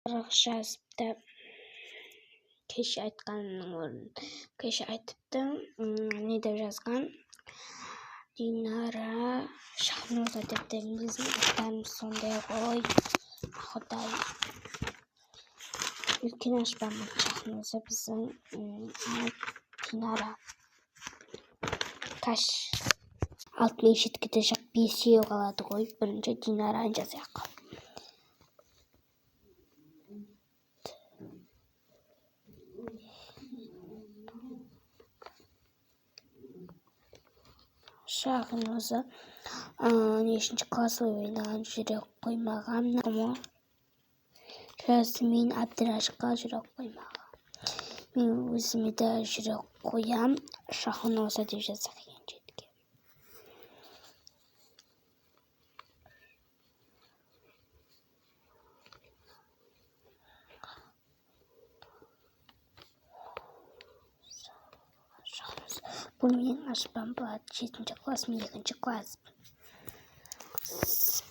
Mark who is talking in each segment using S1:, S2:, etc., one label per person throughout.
S1: жазыпты. Кеш айтқанның орнын кеш айтыпты. Не деп жазған? Динара Шахноза депті. Біздің аттарымыз сондай ғой. Құдай. Үлкен ашпамын Шахноза біздің Динара. Каш. Алтын шеткеде жақ бесеу қалады ғой. Бірінші Динараны жазайық. Шахноза нешінші класс ойнаған жүрек қоймаған. Жасмин Абдырашқа жүрек қоймаған. Мен өзіме де жүрек қоям. Шахноза деп жазақ ең жетке. Бұл мен ашпам болады. 7-ші класс, мен 2-ші класс.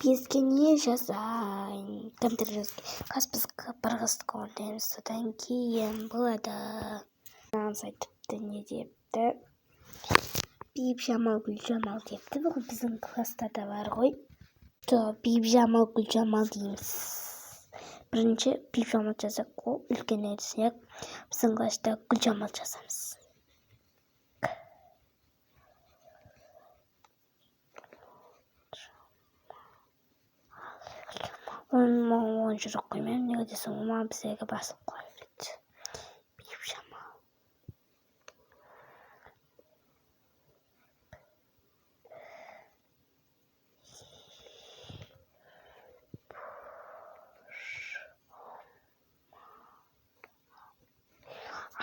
S1: Безге не жазайын? Кімдір жазды. Біз бір қыздық орындаймыз. Содан кейін болады. Нағыз айтыпты, не депті? Бейбжамал Гүлжамал депті. Бұл біздің класста да бар ғой. Бейбжамал Гүлжамал дейміз. Бірінші Бейбжамал жазақ қой. Үлкен әрсек. Біздің класста Гүлжамал жазамыз. Он жүрек қоймайым. Неге десің, ома біздегі басып қойылды. Бейбжамал.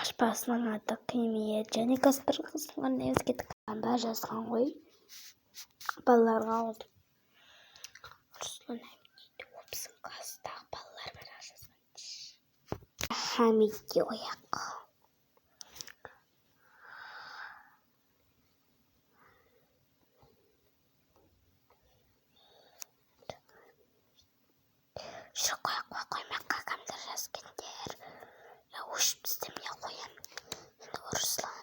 S1: Ашпасының аты Қимиет. Және бір қыздың өзгеті қанда жазған ғой. Балаларға oldu. Ruslan Bizim klastағы балалар бар жазған. Хамидке ояқ. Жүр қоймаққа кімдер жазгендер. Өшіп істемей қоям. Енді Руслан.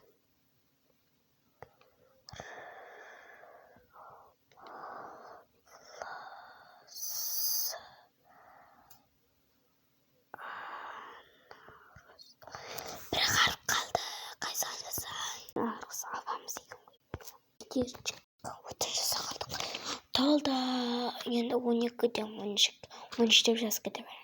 S1: Талда енді 12-ден 13 деп жазып кете беремін.